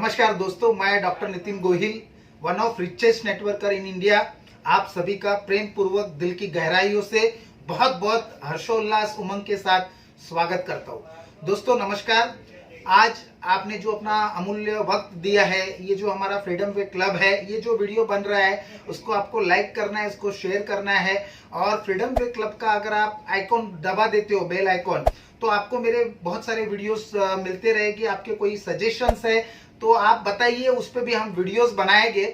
नमस्कार दोस्तों, मैं doctor Nitin Gohil, one of richest networker in India, आप सभी का प्रेम पूर्वक दिल की गहराइयों से बहुत बहुत हर्षोल्लास उमंग के साथ स्वागत करता हूँ। दोस्तों नमस्कार। आज आपने जो अपना अमूल्य वक्त दिया है, ये जो हमारा फ्रीडम वे क्लब है, ये जो वीडियो बन रहा है उसको आपको लाइक करना है, इसको शेयर करना है। और फ्रीडम वे क्लब का अगर आप आइकॉन दबा देते हो, बेल आइकॉन, तो आपको मेरे बहुत सारे वीडियोस मिलते रहेगी। आपके कोई सजेशंस है तो आप बताइए, उस पर भी हम वीडियोस बनाएंगे।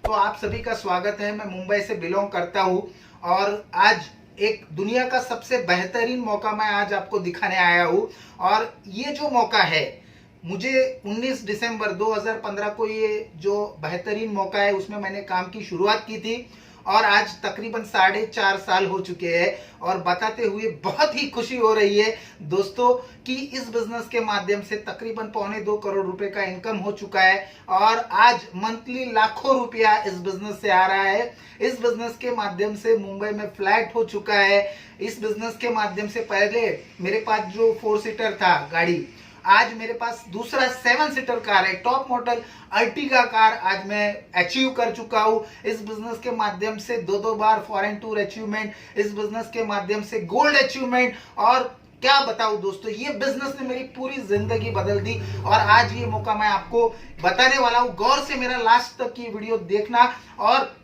तो आप सभी का स्वागत है। मैं मुंबई से बिलोंग करता हूँ और आज एक दुनिया का सबसे बेहतरीन मौका मैं आज आपको दिखाने आया हूँ। और ये जो मौका है, मुझे 19 दिसंबर 2015 को ये जो बेहतरीन मौका है उसमें मैंने काम की शुरुआत की थी और आज तकरीबन 4.5 साल हो चुके हैं। और बताते हुए बहुत ही खुशी हो रही है दोस्तों कि इस बिजनेस के माध्यम से तकरीबन 1.25 करोड़ रुपए का इनकम हो चुका है और आज मंथली लाखों रुपया इस बिजनेस से आ रहा है। इस बिजनेस के माध्यम से मुंबई में फ्लैट हो चुका है। इस बिजनेस के माध्यम से पहले मेरे पास जो 4 सीटर था गाड़ी, आज मेरे पास दूसरा 7 सीटर कार है, टॉप मॉडल अर्टिगा कार आज मैं अचीव कर चुका हूँ। इस बिजनेस के माध्यम से 2 बार फॉरेन टूर अचीवमेंट, इस बिजनेस के माध्यम से गोल्ड अचीवमेंट। और क्या बताऊं दोस्तों, ये बिजनेस ने मेरी पूरी जिंदगी बदल दी। और आज ये मौका मैं आपको बताने वाला हूँ। गौर से मेरा लास्ट तक की वीडियो देखना। और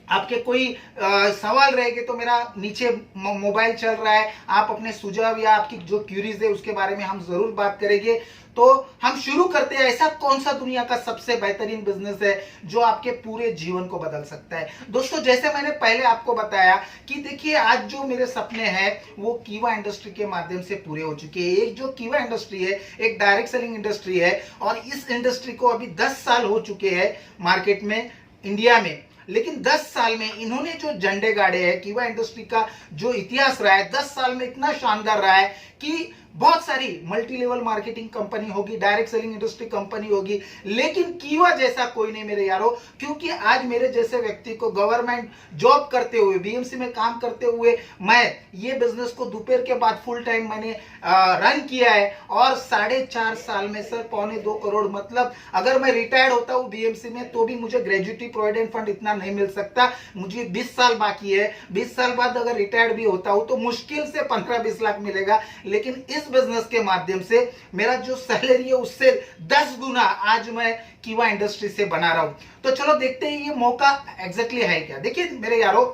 आपके कोई सवाल रहेंगे तो मेरा नीचे मोबाइल चल रहा है, आप अपने सुझाव या आपकी जो क्यूरीज है उसके बारे में हम जरूर बात करेंगे। तो हम शुरू करते हैं। ऐसा कौन सा दुनिया का सबसे बेहतरीन बिजनेस है जो आपके पूरे जीवन को बदल सकता है? दोस्तों जैसे मैंने पहले आपको बताया कि देखिए, आज जो मेरे सपने हैं वो कीवा इंडस्ट्री के माध्यम से पूरे हो चुके हैं। एक जो कीवा इंडस्ट्री है, एक डायरेक्ट सेलिंग इंडस्ट्री है और इस इंडस्ट्री को अभी 10 साल हो चुके हैं मार्केट में, इंडिया में। लेकिन 10 साल में इन्होंने जो झंडे गाड़े हैं, कीवा इंडस्ट्री का जो इतिहास रहा है 10 साल में इतना शानदार रहा है कि बहुत सारी मल्टी लेवल मार्केटिंग कंपनी होगी, डायरेक्ट सेलिंग इंडस्ट्री कंपनी होगी, लेकिन कीवा जैसा कोई नहीं मेरे यारों। क्योंकि आज मेरे जैसे व्यक्ति को गवर्नमेंट जॉब करते हुए, बीएमसी में काम करते हुए, मैं ये बिजनेस को दोपहर के बाद फुल टाइम मैंने रन किया है। और 4.5 साल में सर 1.25 करोड़, मतलब अगर मैं रिटायर्ड होता हूँ बीएमसी में तो भी मुझे ग्रेजुएटी प्रोविडेंट फंड इतना नहीं मिल सकता। मुझे 20 साल बाकी है। 20 साल बाद अगर रिटायर्ड भी होता हूँ तो मुश्किल से 15-20 लाख मिलेगा। लेकिन इस बिजनेस के माध्यम से मेरा जो सैलरी है उससे 10 गुना आज मैं कीवा इंडस्ट्री से बना रहा हूं। तो चलो देखते हैं ये मौका एग्जैक्टली है क्या। देखिए मेरे यारों,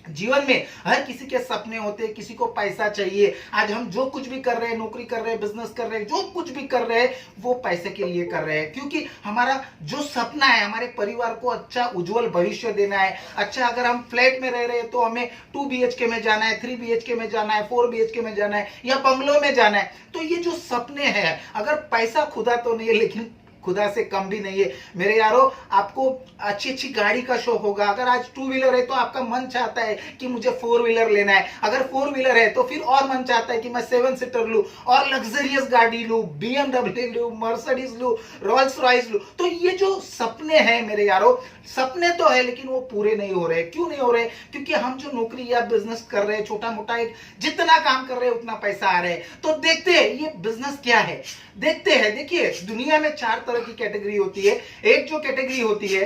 जीवन में हर किसी के सपने होते हैं, किसी को पैसा चाहिए। आज हम जो कुछ भी कर रहे हैं, नौकरी कर रहे हैं, बिजनेस कर रहे हैं, जो कुछ भी कर रहे हैं वो पैसे के लिए कर रहे हैं। क्योंकि हमारा जो सपना है, हमारे परिवार को अच्छा उज्जवल भविष्य देना है। अच्छा, अगर हम फ्लैट में रह रहे हैं तो हमें 2 BHK में जाना है, 3 BHK में जाना है, 4 BHK में जाना है या बंगलों में जाना है। तो ये जो सपने हैं, अगर पैसा खुदा तो नहीं है लेकिन खुदा से कम भी नहीं है मेरे यारों। आपको अच्छी अच्छी गाड़ी का शौक होगा। अगर आज 2 व्हीलर है तो आपका मन चाहता है कि मुझे 4 व्हीलर लेना है। अगर 4 व्हीलर है तो फिर और मन चाहता है कि मैं 7 सीटर लूं और लग्जरियस गाड़ी लूं, BMW लूं, मर्सिडीज लूं, रोल्स रॉयस लूं। तो ये जो सपने हैं मेरे यारों, सपने तो है लेकिन वो पूरे नहीं हो रहे। क्यों नहीं हो रहे? क्योंकि हम जो नौकरी या बिजनेस कर रहे हैं, छोटा मोटा एक जितना काम कर रहे हैं उतना पैसा आ रहा है। तो देखते हैं ये बिजनेस क्या है, देखते हैं। देखिए, दुनिया में 4 तरह की कैटेगरी होती है। एक जो कैटेगरी होती है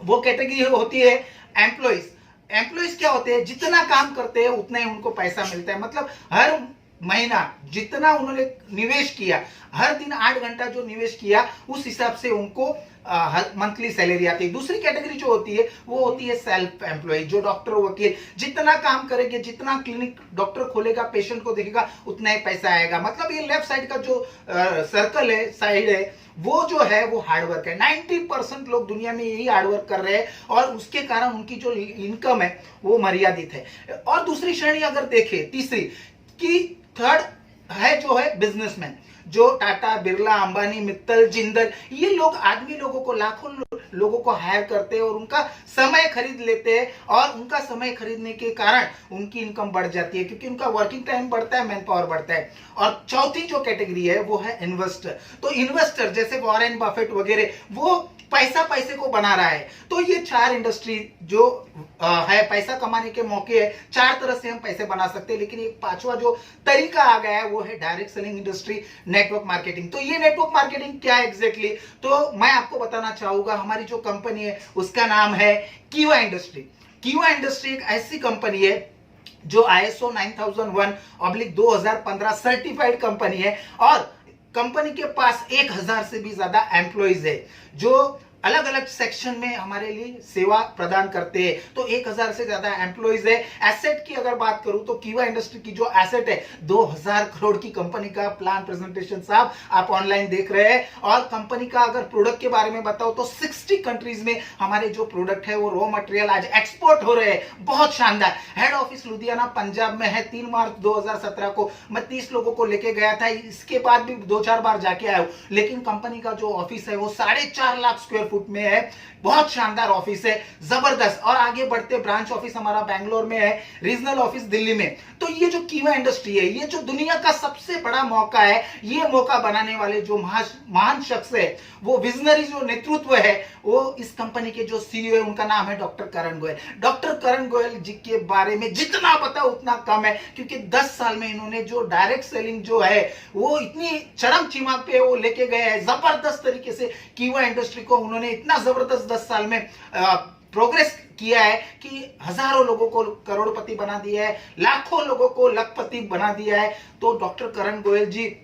वो कैटेगरी होती है एम्प्लॉइज। एम्प्लॉइज क्या होते हैं? जितना काम करते हैं उतना ही उनको पैसा मिलता है। मतलब हर महीना जितना उन्होंने निवेश किया, हर दिन 8 घंटा जो निवेश किया उस हिसाब से उनको मंथली सैलरी आती है। दूसरी कैटेगरी जो होती है वो होती है सेल्फ एम्प्लॉय, जो डॉक्टर वकील जितना काम करेंगे, जितना क्लिनिक डॉक्टर खोलेगा, पेशेंट को देखेगा, उतना ही पैसा आएगा। मतलब ये लेफ्ट साइड का जो सर्कल है, साइड है, वो जो है वो हार्डवर्क है। 90% लोग दुनिया में यही हार्डवर्क कर रहे हैं और उसके कारण उनकी जो इनकम है वो मर्यादित है। और दूसरी श्रेणी अगर देखें, तीसरी की थर्ड है जो है बिजनेसमैन, जो टाटा, बिरला, अंबानी, मित्तल, जिंदल, ये लोग आदमी लोगों को, लाखों लोगों को हायर करते हैं और उनका समय खरीद लेते हैं। और उनका समय खरीदने के कारण उनकी इनकम बढ़ जाती है क्योंकि उनका वर्किंग टाइम बढ़ता है, मैन पावर बढ़ता है। और चौथी जो कैटेगरी है वो है इन्वेस्टर। तो इन्वेस्टर जैसे वॉरेन बफेट वगैरह, वो पैसा पैसे को बना रहा है। तो ये 4 इंडस्ट्री जो है, पैसा कमाने के मौके है। 4 तरह से हम पैसे बना सकते हैं। लेकिन एक 5वां जो तरीका आ गया है वो है direct selling industry. Network marketing. तो ये नेटवर्क मार्केटिंग क्या है एग्जैक्टली, तो मैं आपको बताना चाहूंगा। हमारी जो कंपनी है उसका नाम है कीवा इंडस्ट्री। कीवा इंडस्ट्री एक ऐसी कंपनी है जो ISO 9001/2015 सर्टिफाइड कंपनी है, और कंपनी के पास 1000 से भी ज्यादा एम्प्लॉइज है जो अलग अलग सेक्शन में हमारे लिए सेवा प्रदान करते हैं। तो 1000 से ज्यादा एम्प्लॉइज है। एसेट की अगर बात करूं तो कीवा इंडस्ट्री की जो एसेट है 2000 करोड़ की कंपनी का प्लान प्रेजेंटेशन साहब आप ऑनलाइन देख रहे हैं। और कंपनी का अगर प्रोडक्ट के बारे में बताओ तो 60 कंट्रीज में हमारे जो प्रोडक्ट है वो रॉ मटेरियल आज एक्सपोर्ट हो रहे हैं। बहुत शानदार। हेड ऑफिस लुधियाना पंजाब में है। 3 मार्च 2017 को मैं 30 लोगों को लेके गया था। इसके बाद भी 2-4 बार जाके आया हूं, लेकिन कंपनी का जो ऑफिस है वो 4.5 लाख स्क्वायर फुट में है। बहुत शानदार ऑफिस है, जबरदस्त। और आगे बढ़ते ब्रांच ऑफिस हमारा बैंगलोर में है, रीजनल ऑफिस दिल्ली में। तो ये जो कीवा इंडस्ट्री है, ये जो दुनिया का सबसे बड़ा मौका है, ये मौका बनाने वाले जो महान शख्स है, वो विजनरी जो नेतृत्व है, वो इस कंपनी के जो सीईओ है, उनका नाम है डॉक्टर करण गोयल। डॉक्टर करण गोयल जी के बारे में जितना बताओ उतना कम है, क्योंकि 10 साल में इन्होंने जो डायरेक्ट सेलिंग जो है वो इतनी चरम सीमा पे वो लेके गए हैं। जबरदस्त तरीके से कीवा इंडस्ट्री को उन्होंने इतना जबरदस्त 10 साल में प्रोग्रेस किया है कि हजारों लोगों को करोड़पति बना दिया है, लाखों लोगों को लखपति बना दिया है। तो डॉक्टर करण गोयल जी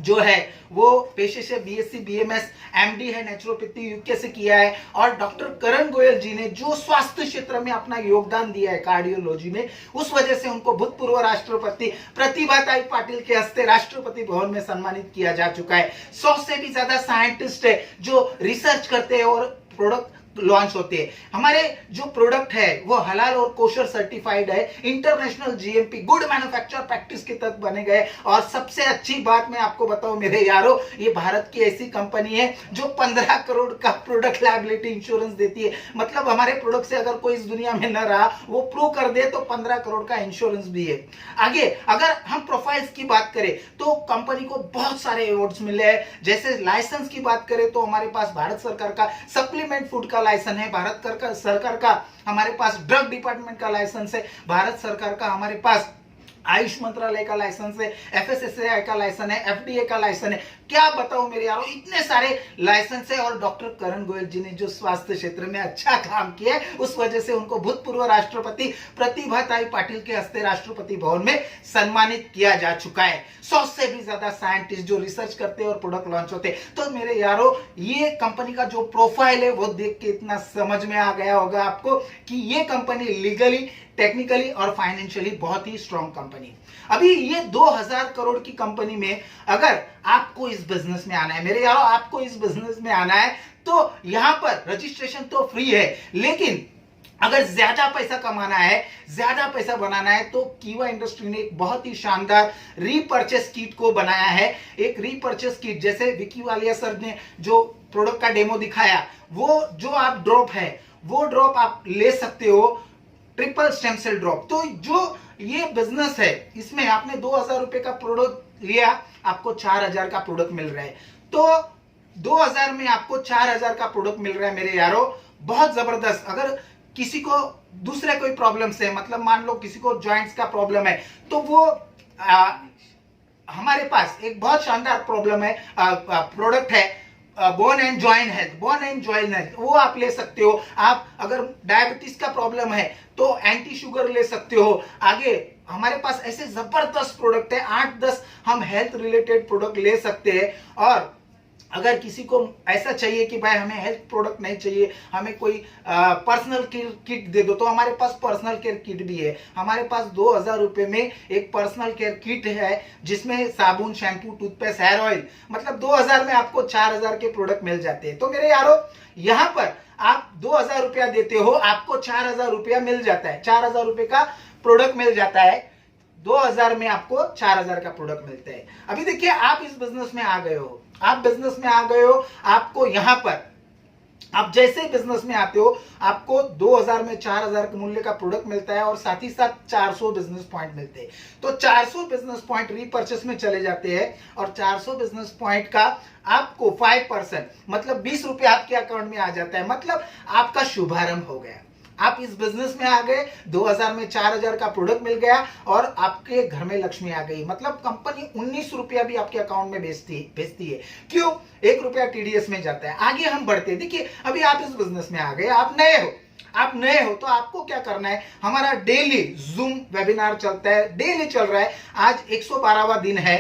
जो है वो पेशे से BSc BMS MD है, नेचुरोपैथी यूके से किया है। और डॉक्टर करण गोयल जी ने जो स्वास्थ्य क्षेत्र में अपना योगदान दिया है कार्डियोलॉजी में, उस वजह से उनको भूतपूर्व राष्ट्रपति प्रतिभाताई पाटिल के हस्ते राष्ट्रपति भवन में सम्मानित किया जा चुका है। 100 से भी ज्यादा साइंटिस्ट है जो रिसर्च करते हैं और प्रोडक्ट लॉन्च होते हैं। हमारे जो प्रोडक्ट है वो हलाल और कोशर सर्टिफाइड है, international GMP good manufacture practice के तहत बने गए। और सबसे अच्छी बात मैं आपको बताऊं मेरे यारों, ये भारत की ऐसी कंपनी है जो 15 करोड़ का प्रोडक्ट लायबिलिटी इंश्योरेंस देती है। मतलब हमारे प्रोडक्ट से अगर कोई इस दुनिया में न रहा, वो प्रूव कर दे तो 15 करोड़ का इंश्योरेंस भी है। आगे अगर हम प्रोफाइल्स की बात करें तो कंपनी को बहुत सारे अवार्ड्स मिले हैं। जैसे लाइसेंस की बात करें तो हमारे पास भारत सरकार का सप्लीमेंट फूड का लाइसेंस है, भारत सरकार का हमारे पास ड्रग डिपार्टमेंट का लाइसेंस है, भारत सरकार का हमारे पास आयुष मंत्रालय का लाइसेंस है, FSSAI का लाइसेंस है, FDA का लाइसेंस है। क्या बताऊं मेरे यारों, इतने सारे लाइसेंस है। और डॉक्टर करण गोयल जी ने जो स्वास्थ्य क्षेत्र में अच्छा काम किया है, उस वजह से उनको भूतपूर्व राष्ट्रपति प्रतिभाताई पाटिल के हस्ते राष्ट्रपति भवन में सम्मानित किया जा चुका है। 100 से भी ज्यादा साइंटिस्ट जो रिसर्च करते हैं और प्रोडक्ट लॉन्च होते हैं। तो मेरे यारों, ये कंपनी का जो प्रोफाइल है वो देख के इतना समझ में आ गया होगा आपको कि ये कंपनी लीगली, टेक्निकली और फाइनेंशियली बहुत ही स्ट्रॉन्ग कंपनी। अभी ये 2000 करोड़ की कंपनी में अगर आपको इस बिजनेस में आना है मेरे यारों, आपको इस बिजनेस में आना है तो यहां पर रजिस्ट्रेशन तो फ्री है, लेकिन अगर ज्यादा पैसा कमाना है, ज्यादा पैसा बनाना है, तो कीवा इंडस्ट्री ने एक बहुत ही शानदार रीपर्चेस किट को बनाया है। एक रीपर्चेस किट, जैसे विकी वालिया सर ने जो प्रोडक्ट का डेमो दिखाया, वो जो आप ड्रॉप है वो ड्रॉप आप ले सकते हो, ट्रिपल स्टेम सेल ड्रॉप। तो जो ये बिजनेस है, इसमें आपने 2000 रुपए का प्रोडक्ट लिया, आपको 4000 का प्रोडक्ट मिल रहा है। तो 2000 में आपको 4000 का प्रोडक्ट मिल रहा है मेरे यारों, बहुत जबरदस्त। अगर किसी को दूसरे कोई प्रॉब्लम से, मतलब मान लो किसी को जॉइंट्स का प्रॉब्लम है, तो वो हमारे पास एक बहुत शानदार प्रॉब्लम है, प्रोडक्ट है, bone and joint health. Bone and joint health वो आप ले सकते हो। आप अगर डायबिटीज का प्रॉब्लम है तो एंटी शुगर ले सकते हो। आगे हमारे पास ऐसे जबरदस्त प्रोडक्ट है, 8-10 हम हेल्थ रिलेटेड प्रोडक्ट ले सकते हैं। और अगर किसी को ऐसा चाहिए कि भाई हमें हेल्थ प्रोडक्ट नहीं चाहिए, हमें कोई पर्सनल केयर किट दे दो, तो हमारे पास पर्सनल केयर किट भी है। हमारे पास 2000 रुपए में एक पर्सनल केयर किट है, जिसमें साबुन, शैम्पू, टूथपेस्ट, हेयर ऑयल, मतलब 2000 में आपको 4000 के प्रोडक्ट मिल जाते हैं। तो मेरे यारों, यहाँ पर आप 2000 रुपया देते हो, आपको 4000 रुपया मिल जाता है, 4000 रुपए का प्रोडक्ट मिल जाता है। 2000 में आपको 4000 का प्रोडक्ट मिलता है। अभी देखिए, आप इस बिजनेस में आ गए हो, आप बिजनेस में आ गए हो, आपको यहां पर आप जैसे बिजनेस में आते हो, आपको 2000 में 4000 के मूल्य का प्रोडक्ट मिलता है और साथ ही साथ 400 बिजनेस पॉइंट मिलते हैं। तो 400 बिजनेस पॉइंट रीपर्चेस में चले जाते हैं और 400 बिजनेस पॉइंट का आपको 5%, मतलब 20 रुपए आपके अकाउंट में आ जाता है। मतलब आपका शुभारंभ हो गया। आप इस बिजनेस में आ गए, 2000 में 4000 का प्रोडक्ट मिल गया और आपके घर में लक्ष्मी आ गई। मतलब कंपनी 19 रुपया भी आपके अकाउंट में भेजती है। क्यों? 1 रुपया टीडीएस में जाता है। आगे हम बढ़ते हैं। देखिए, अभी आप इस बिजनेस में आ गए, आप नए हो तो आपको क्या करना है, हमारा डेली जूम वेबिनार चलता है, डेली चल रहा है। आज 112वां दिन है।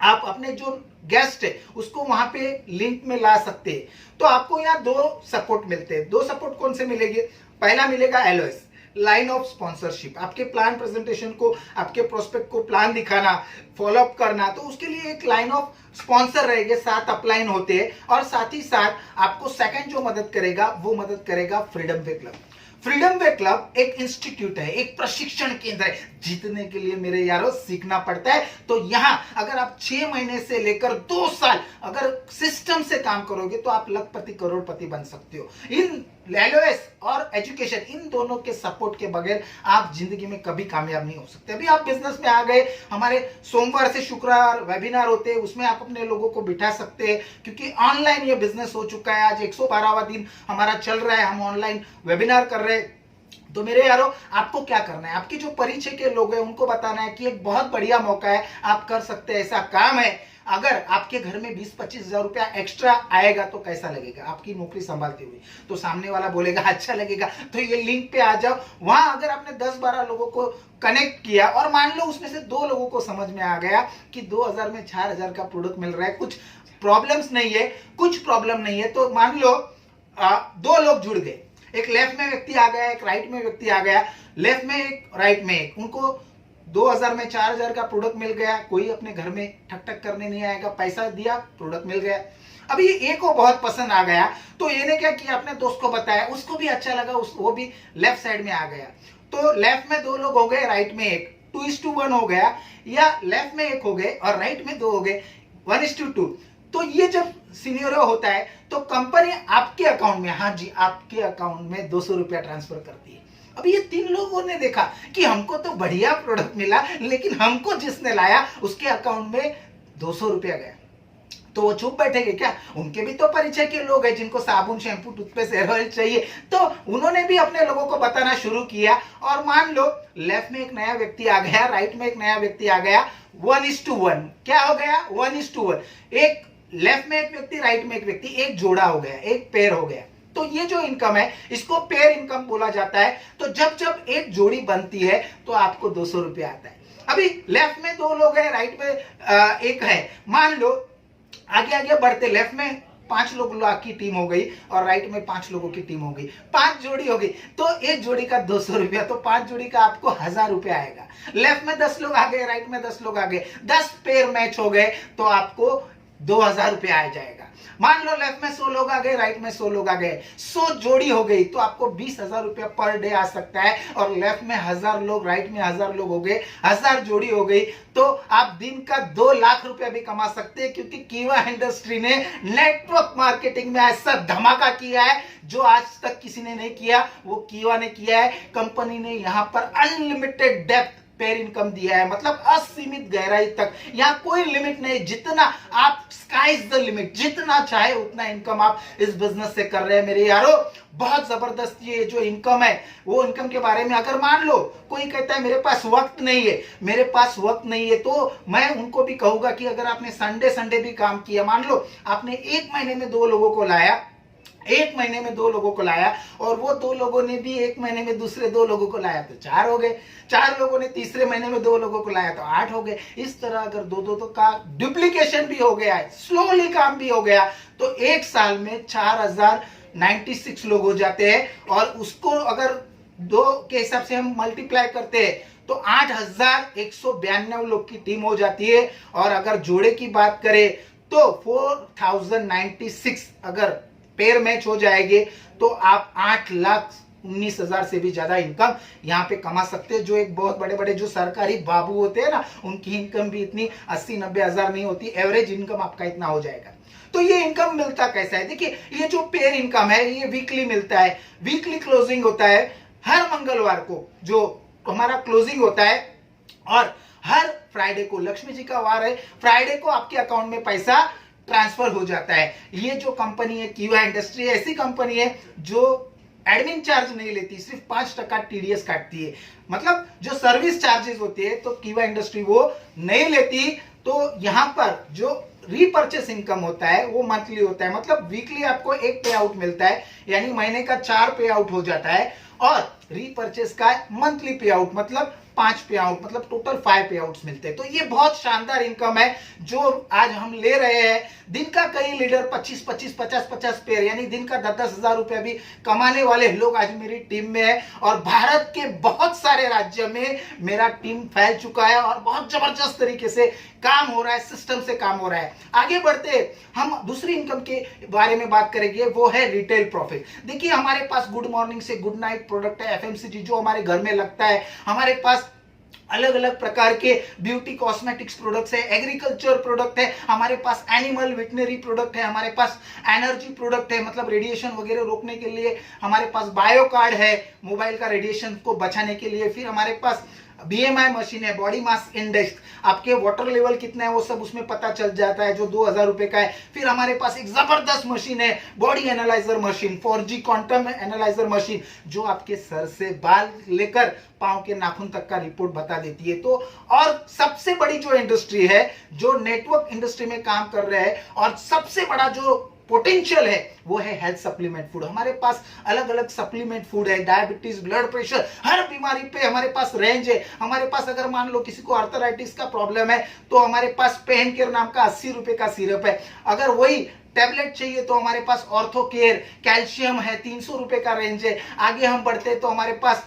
आप अपने जो गेस्ट है उसको वहां पे लिंक में ला सकते हैं। तो आपको यहाँ 2 सपोर्ट मिलते हैं। 2 सपोर्ट कौन से मिलेंगे? पहला मिलेगा एलओएस, लाइन ऑफ स्पॉन्सरशिप। आपके प्लान प्रेजेंटेशन को, आपके प्रोस्पेक्ट को प्लान दिखाना, फॉलोअप करना, तो उसके लिए एक लाइन ऑफ स्पॉन्सर रहेंगे, 7 अपलाइन होते हैं। और साथ ही साथ आपको सेकंड जो मदद करेगा वो मदद करेगा फ्रीडम वे क्लब। फ्रीडम वे क्लब एक इंस्टीट्यूट है, एक प्रशिक्षण केंद्र है। जीतने के लिए मेरे यारों सीखना पड़ता है। तो यहां अगर आप 6 महीने से लेकर 2 साल अगर सिस्टम से काम करोगे तो आप लखपति करोड़पति बन सकते हो। इन एलओएस और एजुकेशन, इन दोनों के सपोर्ट के बगैर आप जिंदगी में कभी कामयाब नहीं हो सकते। अभी आप बिजनेस में आ गए, हमारे सोमवार से शुक्रवार वेबिनार होते हैं, उसमें आप अपने लोगों को बिठा सकते हैं, क्योंकि ऑनलाइन ये बिजनेस हो चुका है। आज 112वां दिन हमारा चल रहा है, हम ऑनलाइन वेबिनार कर रहे हैं। तो मेरे यारों, आपको क्या करना है, आपके जो परिचय के लोग हैं उनको बताना है कि एक बहुत बढ़िया मौका है, आप कर सकते हैं, ऐसा काम है। अगर आपके घर में 20-25 हजार रुपया एक्स्ट्रा आएगा तो कैसा लगेगा आपकी नौकरी संभालते हुए? तो सामने वाला बोलेगा अच्छा लगेगा। तो ये लिंक पे आ जाओ। वहां अगर आपने 10-12 लोगों को कनेक्ट किया और मान लो उसमें से 2 लोगों को समझ में आ गया कि 2000 में 4000 का प्रोडक्ट मिल रहा है, कुछ प्रॉब्लम्स नहीं है, तो मान लो 2 लोग जुड़ गए। एक लेफ्ट में व्यक्ति आ गया, एक राइट में व्यक्ति आ गया, लेफ्ट में एक, राइट में एक। उनको 2000 में 4000 का प्रोडक्ट मिल गया। कोई अपने घर में ठक ठक करने नहीं आएगा, पैसा दिया, प्रोडक्ट मिल गया। अभी एक को बहुत पसंद आ गया, तो ये क्या किया, अपने दोस्त को बताया, उसको भी अच्छा लगा, वो भी लेफ्ट साइड में आ गया। तो लेफ्ट में 2 लोग हो गए, राइट में एक, 2:1 हो गया, या लेफ्ट में 1 हो गए और राइट में 2 हो गए, 1:2। तो ये जब सिनेरियो होता है तो कंपनी आपके अकाउंट में, हाँ जी, आपके अकाउंट में 200 रुपया ट्रांसफर करती है। अब ये 3 लोगों ने देखा कि हमको तो बढ़िया प्रोडक्ट मिला, लेकिन हमको जिसने लाया उसके अकाउंट में 200 रुपया गया। तो वो चुप बैठेंगे क्या? उनके भी तो परिचय के लोग हैं जिनको साबुन, शैम्पू, टूथपेस्ट, हेयर ऑयल चाहिए। तो उन्होंने भी अपने लोगों को बताना शुरू किया। और मान लो लेफ्ट में एक नया व्यक्ति आ गया, राइट में एक नया व्यक्ति आ गया, 1:1। क्या हो गया? 1:1। एक लेफ्ट में एक व्यक्ति, राइट में एक व्यक्ति, एक जोड़ा हो गया, एक पेयर हो गया। तो ये जो इनकम है इसको पेयर इनकम बोला जाता है। तो जब जब एक जोड़ी बनती है तो आपको 200 रुपया आता है। अभी लेफ्ट में 2 लोग हैं, राइट में 1 है। मान लो आगे आगे बढ़ते, लेफ्ट में 5 लोग की टीम हो गई और राइट में 5 लोगों की टीम हो गई, 5 जोड़ी हो गई। तो एक जोड़ी का 200 रुपया, तो 5 जोड़ी का आपको 1000 रुपया आएगा। लेफ्ट में 10 लोग आ गए, राइट में 10 लोग आ गए, 10 पेयर मैच हो गए तो आपको 2000 रुपया आ जाएगा। मान लो लेफ्ट में 100 लोग आ गए, राइट में 100 लोग आ गए, 100 जोड़ी हो गई तो आपको 20,000 रुपया पर डे आ सकता है। और लेफ्ट में 1000 लोग, राइट में 1000 लोग हो गए, 1000 जोड़ी हो गई तो आप दिन का 2 लाख रुपया भी कमा सकते हैं। क्योंकि कीवा इंडस्ट्री ने नेटवर्क मार्केटिंग में ऐसा धमाका किया है जो आज तक किसी ने नहीं किया, वो कीवा ने किया है। कंपनी ने यहां पर अनलिमिटेड डेप्थ पेयर इनकम दिया है, मतलब असीमित गहराई तक। यहाँ कोई लिमिट नहीं, जितना आप, स्काई इज द लिमिट, जितना चाहे उतना इनकम आप इस बिजनेस से कर रहे हैं मेरे यारों। बहुत जबरदस्त ये जो इनकम है, वो इनकम के बारे में अगर मान लो कोई कहता है मेरे पास वक्त नहीं है, तो मैं उनको भी कहूंगा कि अगर आपने संडे भी काम किया, मान लो आपने 1 महीने में 2 लोगों को लाया, 1 महीने में 2 लोगों को लाया, और वो 2 लोगों ने भी 1 महीने में दूसरे 2 लोगों को लाया तो 4 हो गए, 4 लोगों ने तीसरे महीने में 2 लोगों को लाया तो 8 हो गए। इस तरह अगर 2 तो का डुप्लीकेशन भी हो गया है, स्लोली काम भी हो गया, तो 1 साल में 4096 लोग हो जाते हैं। और उसको अगर 2 के हिसाब से हम मल्टीप्लाई करते हैं तो 8192 लोग की टीम हो जाती है। और अगर जोड़े की बात करें तो 4096 अगर पेयर मैच हो जाएंगे तो आप 8,19,000 से भी ज्यादा इनकम यहाँ पे कमा सकते हैं। जो एक बहुत बड़े बड़े जो सरकारी बाबू होते हैं ना, उनकी इनकम भी इतनी 80-90 हजार नहीं होती, एवरेज इनकम आपका इतना हो जाएगा। तो ये इनकम मिलता कैसा है? देखिए, ये जो पेयर इनकम है ये वीकली मिलता है, वीकली क्लोजिंग होता है हर मंगलवार को, जो हमारा क्लोजिंग होता है। और हर फ्राइडे को, लक्ष्मी जी का वार है, फ्राइडे को आपके अकाउंट में पैसा ट्रांसफर हो जाता है। ये जो कंपनी है कीवा इंडस्ट्री, ऐसी कंपनी है जो एडमिन चार्ज नहीं लेती, सिर्फ 5% टीडीएस काटती है। मतलब जो सर्विस चार्जेस होती है तो कीवा इंडस्ट्री वो नहीं लेती। तो यहां पर जो रीपर्चेस इनकम होता है वो मंथली होता है, मतलब वीकली आपको एक पे आउट मिलता है, यानी महीने का 4 पे आउट हो जाता है। और रीपर्चेस का मंथली पे आउट मतलब 5 पे आउट, मतलब टोटल 5 पे आउट्स मिलते हैं। तो ये बहुत शानदार इनकम है जो आज हम ले रहे हैं। दिन का कई लीडर 25-25, 50-50 पेयर, यानी दिन का 10-10 हजार रुपया भी कमाने वाले लोग आज मेरी टीम में है। और भारत के बहुत सारे राज्य में मेरा टीम फैल चुका है और बहुत जबरदस्त तरीके से काम हो रहा है, सिस्टम से काम हो रहा है। आगे बढ़ते हम दूसरी इनकम के बारे में बात करेंगे, वो है रिटेल प्रॉफिट। देखिए हमारे पास गुड मॉर्निंग से गुड नाइट प्रोडक्ट है, एफएमसीजी जो हमारे घर में लगता है। हमारे पास अलग अलग प्रकार के ब्यूटी कॉस्मेटिक्स प्रोडक्ट्स है, एग्रीकल्चर प्रोडक्ट है, हमारे पास एनिमल वेटनरी प्रोडक्ट है, हमारे पास एनर्जी प्रोडक्ट है, मतलब रेडिएशन वगैरह रोकने के लिए। हमारे पास बायो कार्ड है, मोबाइल का रेडिएशन को बचाने के लिए। फिर हमारे पास बीएमआई मशीन है, बॉडी मास इंडेक्स, आपके वाटर लेवल कितना है वो सब उसमें पता चल जाता है, जो 2000 रुपए का है। फिर हमारे पास एक जबरदस्त मशीन है, body analyser machine, 4G quantum analyser machine, जो आपके सर से बाल लेकर पांव के नाखून तक का रिपोर्ट बता देती है। तो और सबसे बड़ी जो इंडस्ट्री है, जो नेटवर्क इंडस्ट्री में काम कर रहे हैं, और सबसे बड़ा जो पोटेंशियल है वो है हेल्थ सप्लीमेंट फूड। हमारे पास अलग अलग सप्लीमेंट फूड है, डायबिटीज, ब्लड प्रेशर, हर बीमारी पे हमारे पास रेंज है। हमारे पास अगर मान लो किसी को आर्थराइटिस का प्रॉब्लम है तो हमारे पास पेन केयर नाम का 80 रुपए का सिरप है। अगर वही टैबलेट चाहिए तो हमारे पास ऑर्थो केयर, कैल्शियम है, 300 रुपए का रेंज है। आगे हम बढ़ते हैं तो हमारे पास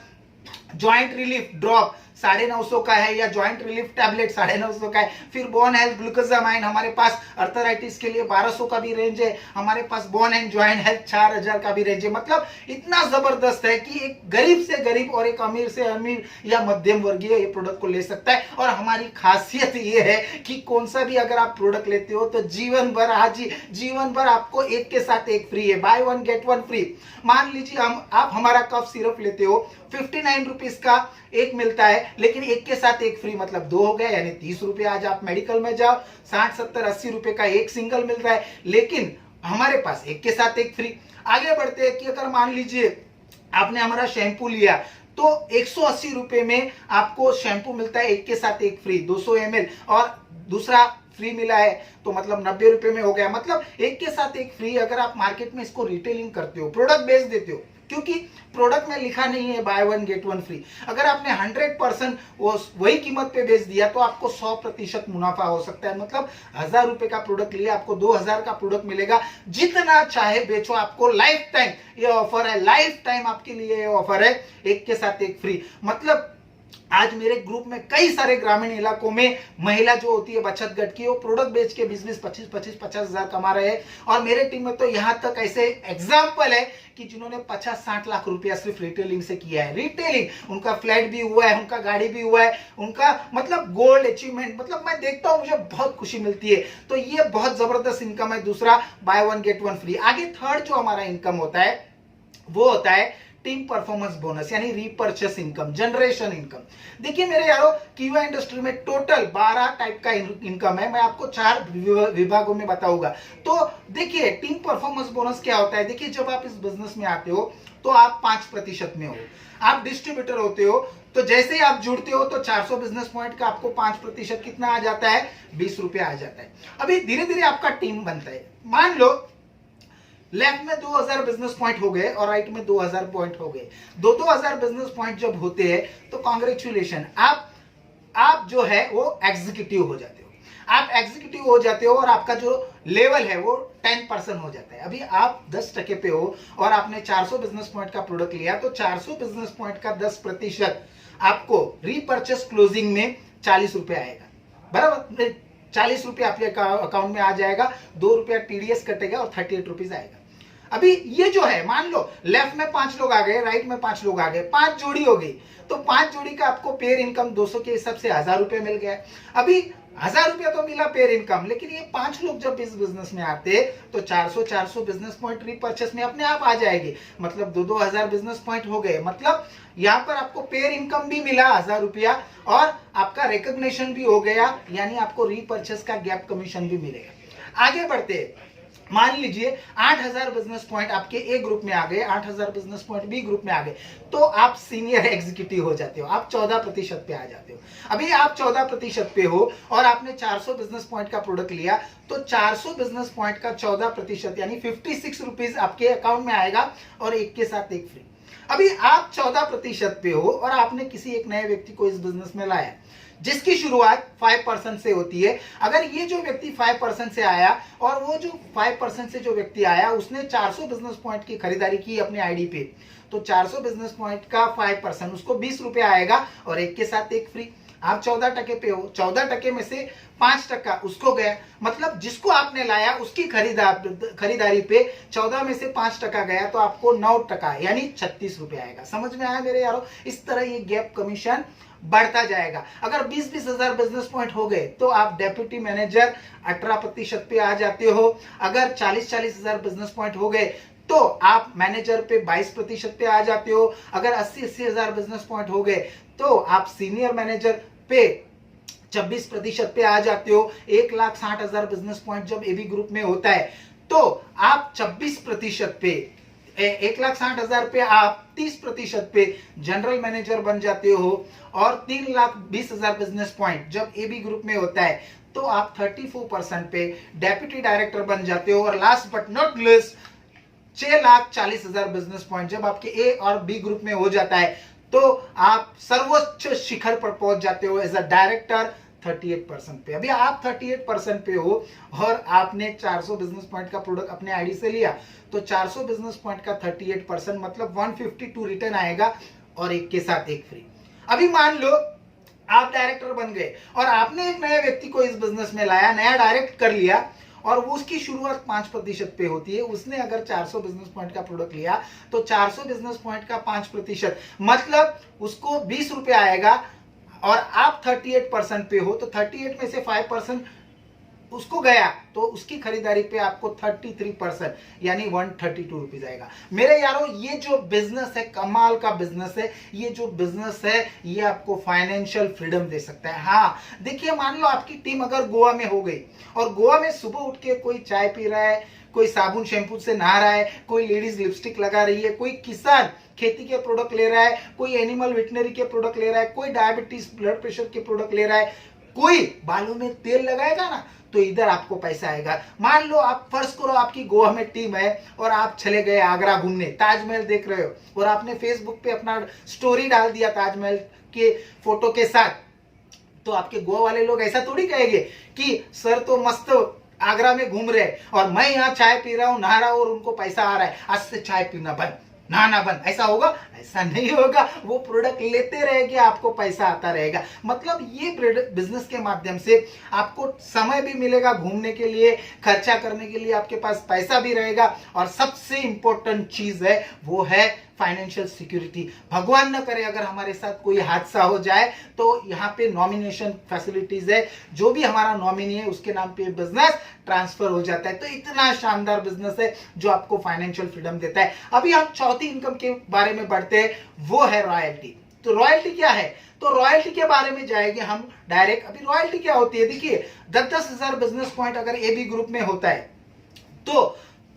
ज्वाइंट रिलीफ ड्रॉप 950 का है, या ज्वाइंट रिलीफ टैबलेट 950 का है। फिर बोन हेल्थ ग्लूकोजामाइन हमारे पास अर्थराइटिस के लिए 1200 का भी रेंज है। हमारे पास बोन एंड ज्वाइंट हेल्थ 4000 का भी रेंज है। मतलब इतना जबरदस्त है कि एक गरीब से गरीब और एक अमीर से अमीर या मध्यम वर्गीय ये प्रोडक्ट को ले सकता है। और हमारी खासियत ये है कि कौन सा भी अगर आप प्रोडक्ट लेते हो तो जीवन भर, हाजी जीवन भर आपको एक के साथ एक फ्री है, by one get one free. मान लीजिए आप हमारा कफ सिरप लेते हो, 59 रुपीज का एक मिलता है, लेकिन एक के साथ एक फ्री, मतलब 2 हो गया, यानी 30 रुपए। आज आप मेडिकल में जाओ 60, 70, 80 रुपए का एक सिंगल मिल रहा है, लेकिन हमारे पास एक के साथ एक फ्री। आगे बढ़ते हैं कि अगर मान लीजिए आपने हमारा शैम्पू लिया तो 180 रुपए में आपको शैम्पू मिलता है, एक के साथ एक फ्री, 200 ml, और दूसरा फ्री मिला है तो मतलब 90 रुपए में हो गया। मतलब एक के साथ एक फ्री। अगर आप मार्केट में इसको रिटेलिंग करते हो, प्रोडक्ट बेच देते हो, क्योंकि प्रोडक्ट में लिखा नहीं है by one get one free, अगर आपने 100% वही कीमत पे बेच दिया तो आपको 100% मुनाफा हो सकता है। मतलब 1000 रुपए का प्रोडक्ट लिए आपको 2000 का प्रोडक्ट मिलेगा। जितना चाहे बेचो, आपको लाइफ टाइम ये ऑफर है, लाइफ टाइम आपके लिए ये ऑफर है, एक के साथ एक फ्री। मतलब आज मेरे ग्रुप में कई सारे ग्रामीण इलाकों में महिला जो होती है बचत गट की, वो प्रोडक्ट बेच के 20-20, 25-25, 50 हजार कमा रहे हैं। और मेरे टीम में तो यहां तक ऐसे एग्जाम्पल है कि जिन्होंने 50-60 लाख रुपया सिर्फ रिटेलिंग से किया है। रिटेलिंग, उनका फ्लैट भी हुआ है, उनका गाड़ी भी हुआ है, उनका मतलब गोल्ड अचीवमेंट। मतलब मैं देखता हूं, मुझे बहुत खुशी मिलती है। तो ये बहुत जबरदस्त इनकम है। दूसरा by one get one free. आगे थर्ड जो हमारा इनकम होता है वो होता है टीम परफॉर्मेंस बोनस, यानी रीपर्चेस इनकम, जनरेशन इनकम। देखिए मेरे यारों, कीवा इंडस्ट्री में टोटल 12 टाइप का इनकम है। मैं आपको 4 विभागों में बताऊंगा। तो देखिए टीम परफॉर्मेंस बोनस क्या होता है। देखिए जब आप इस बिजनेस में आते हो तो आप 5% में हो, आप डिस्ट्रीब्यूटर होते हो, तो जैसे ही आप जुड़ते हो तो 400 बिजनेस पॉइंट का आपको 5% कितना आ जाता है, 20 रुपया आ जाता है। अभी धीरे धीरे आपका टीम बनता है। मान लो लेफ्ट में 2000 बिजनेस पॉइंट हो गए और राइट में 2000 पॉइंट हो गए। 2000 बिजनेस पॉइंट जब होते हैं तो कांग्रेचुलेशन, आप जो है वो एग्जीक्यूटिव हो जाते हो। आप एग्जीक्यूटिव हो जाते हो और आपका जो लेवल है वो 10% हो जाता है। अभी आप 10% पे हो और आपने 400 बिजनेस पॉइंट का प्रोडक्ट लिया, तो 400 बिजनेस पॉइंट का 10% आपको रीपर्चेस क्लोजिंग में 40 रुपए आएगा, बराबर। 40 रुपए आपके अकाउंट में आ जाएगा, 2 रुपया टीडीएस कटेगा और 38 रुपीज आएगा। अभी ये जो है, मान लो लेफ्ट में 5 लोग आ गए, राइट में 5 लोग आ गए, 5 जोड़ी हो गई, तो 5 जोड़ी का आपको पेयर इनकम 200 के हिसाब से 1000 रुपए मिल गया। अभी 1000 रुपया तो मिला पेयर इनकम, लेकिन ये 5 लोग जब इस बिजनेस में आते तो 400 बिजनेस पॉइंट रीपर्चेस में अपने आप आ जाएंगे। मतलब 2-2000 बिजनेस पॉइंट हो गए। मतलब यहाँ पर आपको पेयर इनकम भी मिला 1000 रुपया और आपका रिकॉग्निशन भी हो गया, यानी आपको रीपर्चेस का गैप कमीशन भी मिलेगा। आगे बढ़ते मान लीजिए 8000 बिजनेस पॉइंट आपके ए ग्रुप में आ गए, 8000 बिजनेस पॉइंट बी ग्रुप में आ गए, तो आप सीनियर एग्जीक्यूटिव हो जाते हो, आप 14% पे आ जाते हो। अभी आप 14% पे हो और आपने 400 बिजनेस पॉइंट का प्रोडक्ट लिया, तो 400 बिजनेस पॉइंट का 14% यानी 56 रुपीज आपके अकाउंट में आएगा और एक के साथ एक फ्री। अभी आप 14% पे हो और आपने किसी एक नए व्यक्ति को इस बिजनेस में लाया जिसकी शुरुआत 5% से होती है। अगर ये जो व्यक्ति 5% से आया और वो जो 5% से जो व्यक्ति आया उसने 400 बिजनेस पॉइंट की खरीदारी की अपने आईडी पे, तो 400 बिजनेस पॉइंट का 5% उसको 20 रुपए आएगा और एक के साथ एक फ्री। आप 14% पे हो, 14% में से 5% उसको गया, मतलब जिसको आपने लाया उसकी खरीदारी पे 14 में से 5% गया, तो आपको 9% यानी 36 रुपए आएगा। समझ में आया मेरे यारो? इस तरह ये गैप कमीशन बढ़ता जाएगा। अगर 20-20 हजार बिजनेस पॉइंट हो गए तो आप डेप्यूटी मैनेजर 18% पे आ जाते हो। अगर 40-40 हजार बिजनेस पॉइंट हो गए तो आप मैनेजर पे 22% पे आ जाते हो। अगर 80-80 हजार बिजनेस पॉइंट हो गए तो आप सीनियर मैनेजर पे 26% पे आ जाते हो। 1,60,000 बिजनेस पॉइंट जब एबी ग्रुप में होता है तो आप 26% पे 1,60,000 पे आप 30% पे जनरल मैनेजर बन जाते हो। और 3,20,000 बिजनेस पॉइंट जब एबी ग्रुप में होता है तो आप 34% पे डेप्यूटी डायरेक्टर बन जाते हो। और last but not least 6,40,000 business point जब आपके ए और बी ग्रुप में हो जाता है तो आप सर्वोच्च शिखर पर पहुंच जाते हो एज अ डायरेक्टर 38% पे। अभी आप 38% पे हो और आपने 400 बिजनेस पॉइंट का प्रोडक्ट अपने आईडी से लिया, तो 400 बिजनेस पॉइंट का 38% मतलब 152 रिटर्न आएगा और एक के साथ एक फ्री। अभी मान लो आप डायरेक्टर बन गए और आपने एक नए व्यक्ति को इस बिजनेस में लाया, नया डायरेक्ट कर लिया और वो उसकी शुरुआत 5% पे होती है। उसने अगर 400 बिजनेस पॉइंट का प्रोडक्ट लिया तो 400 बिजनेस पॉइंट का 5% मतलब उसको 20 रुपए आएगा और आप 38% पे हो तो 38 में से 5% उसको गया तो उसकी खरीदारी पे आपको 33% यानी 132 रुपीज आएगा। मेरे यारों ये जो बिजनेस है कमाल का बिजनेस है। ये जो बिजनेस है ये आपको फाइनेंशियल फ्रीडम दे सकता है। हाँ देखिए, मान लो आपकी टीम अगर गोवा में हो गई और गोवा में सुबह उठ के कोई चाय पी रहा है, कोई साबुन शैम्पू से नहा रहा है, कोई लेडीज लिपस्टिक लगा रही है, कोई किसान खेती के प्रोडक्ट ले रहा है, कोई एनिमल वेटनरी के प्रोडक्ट ले रहा है, कोई डायबिटीज ब्लड प्रेशर के प्रोडक्ट ले रहा है, कोई बालों में तेल लगाएगा ना, तो इधर आपको पैसा आएगा। मान लो आप फर्ज करो आपकी गोवा में टीम है और आप चले गए आगरा घूमने, ताजमहल देख रहे हो और आपने फेसबुक पे अपना स्टोरी डाल दिया ताजमहल के फोटो के साथ, तो आपके गोवा वाले लोग ऐसा थोड़ी कहेंगे कि सर तो मस्त आगरा में घूम रहे और मैं यहाँ चाय पी रहा हूँ, नहा रहा हूँ और उनको पैसा आ रहा है, आज से चाय पीना बंद, नहाना बंद। ऐसा होगा? ऐसा नहीं होगा। वो प्रोडक्ट लेते रहेंगे, आपको पैसा आता रहेगा। मतलब ये बिजनेस के माध्यम से आपको समय भी मिलेगा घूमने के लिए, खर्चा करने के लिए आपके पास पैसा भी रहेगा और सबसे इंपॉर्टेंट चीज है वो है फाइनेंशियल सिक्योरिटी। भगवान न करे अगर हमारे साथ कोई हादसा हो जाए तो यहाँ पे नॉमिनेशन फैसिलिटीज है, जो भी हमारा नॉमिनी है उसके नाम पे बिजनेस ट्रांसफर हो जाता है। तो इतना शानदार बिजनेस है जो आपको फाइनेंशियल फ्रीडम देता है। अभी हम चौथी इनकम के बारे में बढ़ते हैं, वो है रॉयल्टी। तो रॉयल्टी क्या है? तो रॉयल्टी के बारे में जाएंगे हम डायरेक्ट। अभी रॉयल्टी क्या होती है? देखिए 10-10 हजार बिजनेस पॉइंट अगर एबी ग्रुप में होता है तो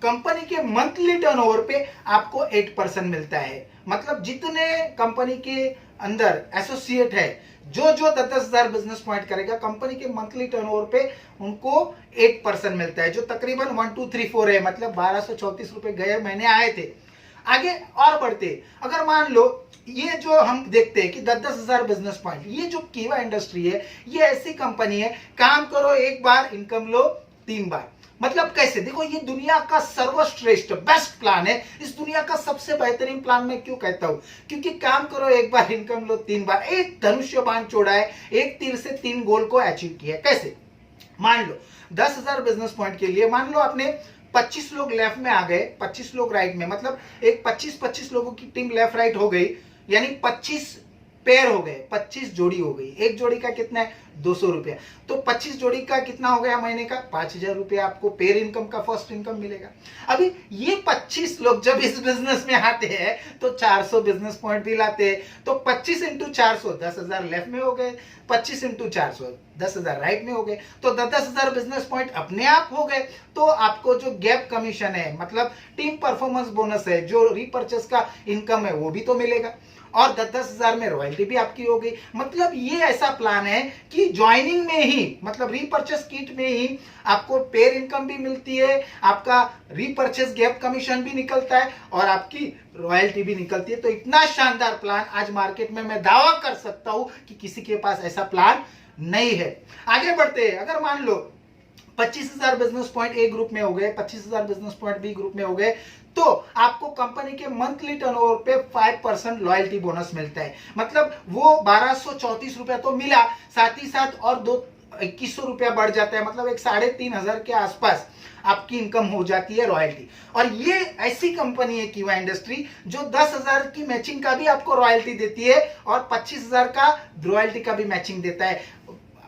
कंपनी के मंथली टर्नओवर पे आपको 8% मिलता है। मतलब जितने कंपनी के अंदर एसोसिएट है, जो 10-10 हजार बिजनेस पॉइंट करेगा, कंपनी के मंथली टर्नओवर पे उनको 8% मिलता है, जो तकरीबन 1 2 3 4 है। मतलब 1234 रुपए गए महीने आए थे। आगे और बढ़ते, अगर मान लो ये जो हम देखते हैं कि 10-10 हजार बिजनेस पॉइंट, ये जो कीवा इंडस्ट्री है ये ऐसी कंपनी है, काम करो एक बार, इनकम लो 3 बार। मतलब कैसे? देखो ये दुनिया का सर्वश्रेष्ठ बेस्ट प्लान है। इस दुनिया का सबसे बेहतरीन प्लान मैं क्यों कहता हूं? क्योंकि काम करो एक बार, इनकम लो 3 बार। एक धनुष्य बाण छोड़ा है, एक तीर से 3 गोल को अचीव किया है। कैसे? मान लो 10,000 बिजनेस पॉइंट के लिए मान लो आपने 25 लोग लेफ्ट में आ गए, 25 लोग राइट में, मतलब एक 25-25 लोगों की टीम लेफ्ट राइट हो गई, यानी 25 पेयर हो गए, 25 जोड़ी हो गई। एक जोड़ी का कितना है? 200 रुपया। तो 25 जोड़ी का कितना हो गया महीने का? 5000 रुपया आपको पेयर इनकम का फर्स्ट इनकम मिलेगा। अभी ये 25 लोग जब इस बिजनेस में आते हैं तो 400 बिजनेस पॉइंट भी लाते हैं। तो 25 इंटू 400 10,000 लेफ्ट में हो गए, 25 इंटू 400 10,000 राइट में हो गए। तो 10,000 बिजनेस पॉइंट अपने आप हो गए। तो आपको जो गैप कमीशन है, मतलब टीम परफॉर्मेंस बोनस है, जो रीपर्चेस का इनकम है, वो भी तो मिलेगा। और 10,000 में रॉयल्टी भी आपकी हो गई। मतलब ये ऐसा प्लान है कि ज्वाइनिंग में ही, मतलब रीपर्चेस किट में ही आपको पेयर इनकम भी मिलती है, आपका रीपर्चेस गैप कमीशन भी निकलता है और आपकी रॉयल्टी भी निकलती है। तो इतना शानदार प्लान आज मार्केट में मैं दावा कर सकता हूं कि किसी के पास ऐसा प्लान नहीं है। आगे बढ़ते हैं। अगर मान लो 25,000 बिजनेस पॉइंट ए ग्रुप में हो गए, 25,000 बिजनेस पॉइंट बी ग्रुप में हो गए, तो आपको कंपनी के मंथली टर्नओवर पे 5% लॉयल्टी बोनस मिलता है। मतलब वो 1234 रुपया तो मिला, साथ ही साथ और 2100 रुपया बढ़ जाता है। मतलब एक 3,500 के आसपास आपकी इनकम हो जाती है रॉयल्टी। और ये ऐसी कंपनी है कीवा इंडस्ट्री जो 10,000 की मैचिंग का भी आपको रॉयल्टी देती है और 25,000 का रॉयल्टी का भी मैचिंग देता है।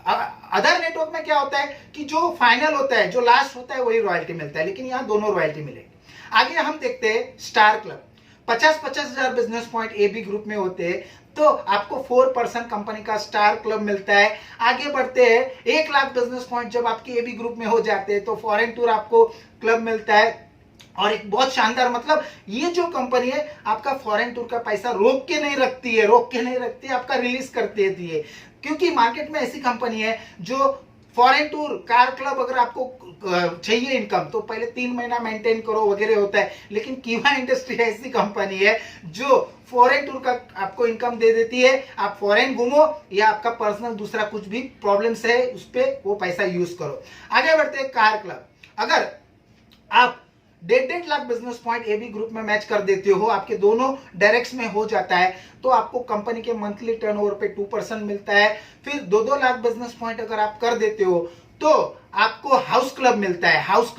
अदर नेटवर्क में क्या होता है कि जो फाइनल होता है, जो लास्ट होता है, वही रॉयल्टी मिलता है, लेकिन यहाँ दोनों रॉयल्टी मिलेगी। आगे हम देखते हैं star club. 50,000 business point A B group में होते हैं तो आपको 4% कंपनी का स्टार क्लब मिलता है। आगे बढ़ते हैं, 1 लाख बिजनेस पॉइंट जब आपके ए बी ग्रुप में हो जाते हैं तो फॉरेन टूर आपको क्लब मिलता है। और एक बहुत शानदार, मतलब ये जो कंपनी है आपका फॉरेन टूर का पैसा रोक के नहीं रखती है, आपका रिलीज करती है। क्योंकि मार्केट में ऐसी कंपनी है जो फॉरेन टूर, कार क्लब, अगर आपको चाहिए इनकम तो पहले 3 महीना मेंटेन करो वगैरह होता है, लेकिन कीवा इंडस्ट्री ऐसी कंपनी है जो फॉरेन टूर का आपको इनकम दे देती है। आप फॉरेन घूमो या आपका पर्सनल दूसरा कुछ भी प्रॉब्लम्स है उस पर वो पैसा यूज करो। आगे बढ़ते हैं कार क्लब। अगर आप 1.5 lakh business point A B group में मैच कर देते हो, आपके दोनों डायरेक्ट्स में हो जाता है, तो आपको कंपनी के मंथली टर्नओवर पे 2% मिलता है। फिर 2-2 लाख बिजनेस पॉइंट अगर आप कर देते हो तो आपको हाउस क्लब मिलता है। हाउस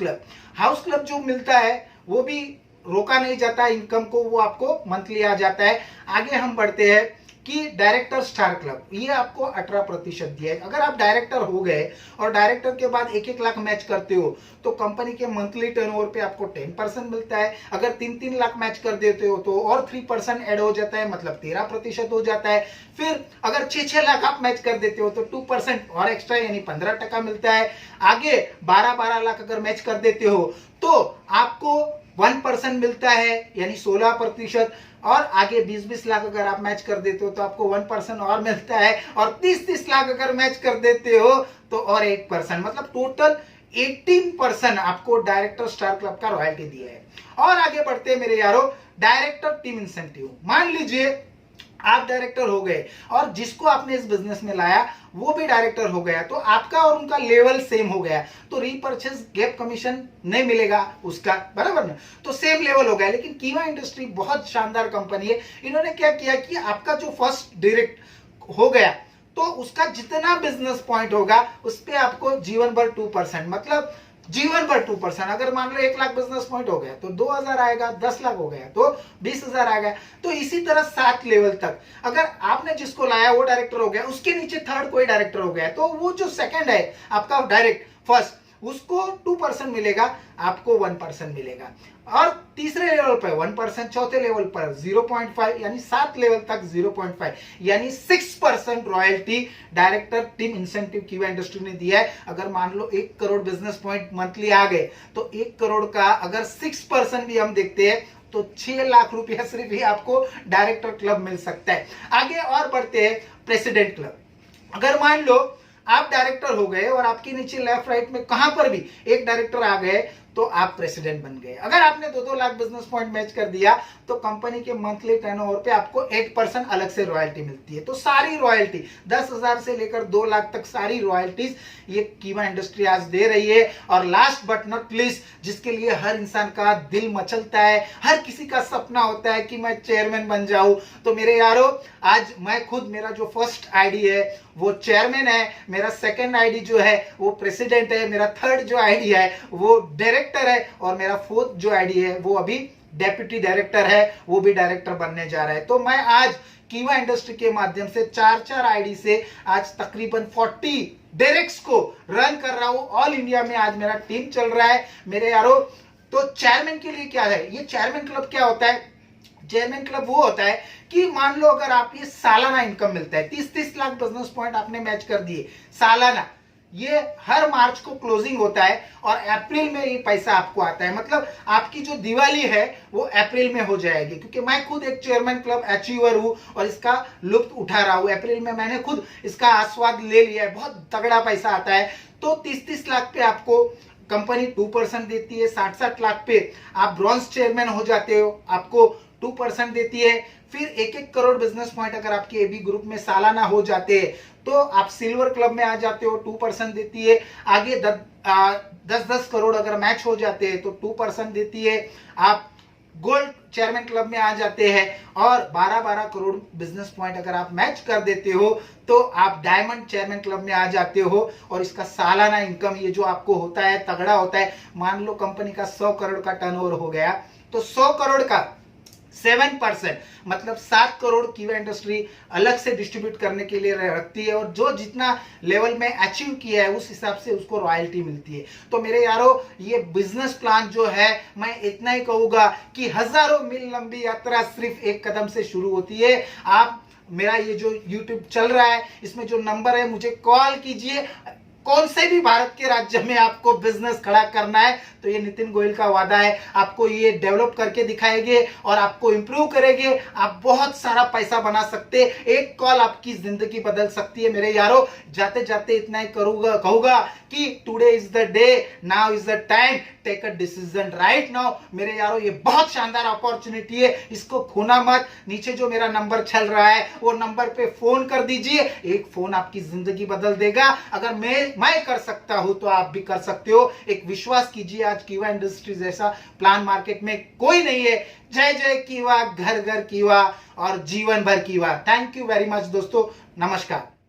क्लब जो मिलता है वो भी रोका नहीं जाता इनकम को, वो आपको मंथली आ जाता है। आगे हम बढ़ते हैं कि डायरेक्टर स्टार क्लब, ये आपको 18% दिया है। अगर आप डायरेक्टर हो गए और डायरेक्टर के बाद 1-1 लाख मैच करते हो तो कंपनी के मंथली टर्नओवर पे आपको 10% मिलता है। अगर 3-3 लाख मैच कर देते हो तो और 3% ऐड हो जाता है, मतलब 13% हो जाता है। फिर अगर 6-6 लाख आप मैच कर देते हो तो 2% और एक्स्ट्रा यानी 15% मिलता है। आगे 12-12 लाख अगर मैच कर देते हो तो आपको 1% मिलता है यानी 16%। और आगे 20-20 लाख अगर आप मैच कर देते हो तो आपको 1% और मिलता है। और 30-30 लाख अगर मैच कर देते हो तो और 8%, मतलब टोटल 18% आपको डायरेक्टर स्टार क्लब का रॉयल्टी दिया है। और आगे बढ़ते हैं मेरे यारों, डायरेक्टर टीम इंसेंटिव। मान लीजिए आप डायरेक्टर हो गए और जिसको आपने इस बिजनेस में लाया वो भी डायरेक्टर हो गया, तो आपका और उनका लेवल सेम हो गया, तो रीपर्चेस गैप कमीशन नहीं मिलेगा उसका, बराबर ना। तो सेम लेवल हो गया। लेकिन कीवा इंडस्ट्री बहुत शानदार कंपनी है, इन्होंने क्या किया कि आपका जो फर्स्ट डायरेक्ट हो गया तो उसका जितना बिजनेस पॉइंट होगा उस पर आपको जीवन भर 2%, मतलब जीवन भर 2%। अगर मान लो 1 लाख बिजनेस पॉइंट हो गया तो 2,000 आएगा, 10 लाख हो गया तो 20,000 आएगा। तो इसी तरह 7 लेवल तक अगर आपने जिसको लाया वो डायरेक्टर हो गया, उसके नीचे थर्ड कोई डायरेक्टर हो गया, तो वो जो सेकंड है आपका डायरेक्ट फर्स्ट, उसको 2% मिलेगा, आपको 1% मिलेगा। और तीसरे लेवल पर 1%, चौथे लेवल पर 0.5, यानी 7 लेवल तक 0.5, यानी 6% रॉयल्टी डायरेक्टर टीम इंसेंटिव कीवा इंडस्ट्री ने दिया है। अगर मान लो 1 करोड़ बिजनेस पॉइंट मंथली आ गए तो 1 करोड़ का अगर 6% भी हम देखते हैं तो 6 लाख रुपया सिर्फ ही आपको डायरेक्टर क्लब मिल सकता है। आगे और बढ़ते हैं, प्रेसिडेंट क्लब। अगर मान लो आप डायरेक्टर हो गए और आपके नीचे लेफ्ट राइट में कहां पर भी एक डायरेक्टर आ गए तो आप प्रेसिडेंट बन गए। अगर आपने 2-2 लाख बिजनेस पॉइंट मैच कर दिया तो कंपनी के मंथली टर्नओवर पे आपको 8% अलग से रॉयल्टी मिलती है। तो सारी रॉयल्टी 10,000 से लेकर 2 लाख तक सारी रॉयल्टीज ये कीवा इंडस्ट्री आज दे रही है। और लास्ट बट नॉट लीस्ट, जिसके लिए हर इंसान का दिल मचलता है, हर किसी का सपना होता है कि मैं चेयरमैन बन जाऊं, तो मेरे यारों आज मैं खुद, मेरा जो फर्स्ट आईडी है वो चेयरमैन है, मेरा सेकंड आईडी जो है वो प्रेसिडेंट है, मेरा थर्ड जो आईडी है वो डायरेक्टर है और मेरा फोर्थ जो आईडी है वो अभी डेप्यूटी डायरेक्टर है वो भी डायरेक्टर बनने जा रहा है। तो मैं आज कीवा इंडस्ट्री के माध्यम से 4 आईडी से आज तकरीबन 40 डायरेक्ट्स को रन कर रहा हूं। ऑल इंडिया में आज मेरा टीम चल रहा है मेरे यारो। तो चेयरमैन के लिए क्या है, ये चेयरमैन क्लब क्या होता है? चेयरमैन क्लब वो होता है कि मान लो अगर आप ये सालाना इनकम मिलता है, 30-30 लाख बिजनेस पॉइंट आपने मैच कर दिए सालाना, ये हर मार्च को क्लोजिंग होता है और अप्रैल में ये पैसा आपको आता है। मतलब आपकी जो दिवाली है वो अप्रैल में हो जाएगी, क्योंकि मैं खुद एक चेयरमैन क्लब अचीवर हूं और इसका लुत्फ उठा रहा हूं। अप्रैल में मैंने खुद इसका आस्वाद ले लिया है, बहुत तगड़ा पैसा आता है। तो 30-30 लाख पे आपको कंपनी 2% देती है, 60-60 लाख पे आप ब्रॉन्ज चेयरमैन हो जाते हो, आपको 2% देती है। फिर 1-1 करोड़ बिजनेस पॉइंट अगर आपके एबी ग्रुप में सालाना हो जाते हैं तो आप सिल्वर क्लब में आ जाते हो, 2% देती है। आगे 10-10 करोड़ अगर मैच हो जाते हैं तो 2% देती है। आप गोल्ड चेयरमैन क्लब में आ जाते हैं और 12-12 करोड़ बिजनेस पॉइंट अगर आप मैच कर देते हो तो आप डायमंड चेयरमैन क्लब में आ जाते हो। और इसका सालाना इनकम ये जो आपको होता है तगड़ा होता है। मान लो कंपनी का 100 करोड़ का टर्नओवर हो गया तो 100 करोड़ का 7% मतलब 7 करोड़ कीवा इंडस्ट्री अलग से डिस्ट्रीब्यूट करने के लिए रखती है, और जो जितना लेवल में अचीव किया है उस हिसाब से उसको रॉयल्टी मिलती है। तो मेरे यारो ये बिजनेस प्लान जो है, मैं इतना ही कहूंगा कि हजारों मील लंबी यात्रा सिर्फ एक कदम से शुरू होती है। आप मेरा ये जो YouTube चल रहा है इसमें जो नंबर है मुझे कॉल कीजिए। कौन से भी भारत के राज्य में आपको बिजनेस खड़ा करना है तो ये नितिन गोयल का वादा है, आपको ये डेवलप करके दिखाएंगे और आपको इंप्रूव करेंगे। आप बहुत सारा पैसा बना सकते हैं, एक कॉल आपकी जिंदगी बदल सकती है मेरे यारो। जाते जाते इतना ही कहूंगा कि today is the day, now is the time, take a decision right now. मेरे यारो ये बहुत शानदार अपॉर्चुनिटी है, इसको खोना मत। नीचे जो मेरा नंबर चल रहा है वो नंबर पे फोन कर दीजिए, एक फोन आपकी जिंदगी बदल देगा। अगर मैं कर सकता हूं तो आप भी कर सकते हो। एक विश्वास कीजिए, आज कीवा इंडस्ट्रीज जैसा प्लान मार्केट में कोई नहीं है। जय जय कीवा, घर घर कीवा और जीवन भर कीवा। थैंक यू वेरी मच दोस्तों, नमस्कार।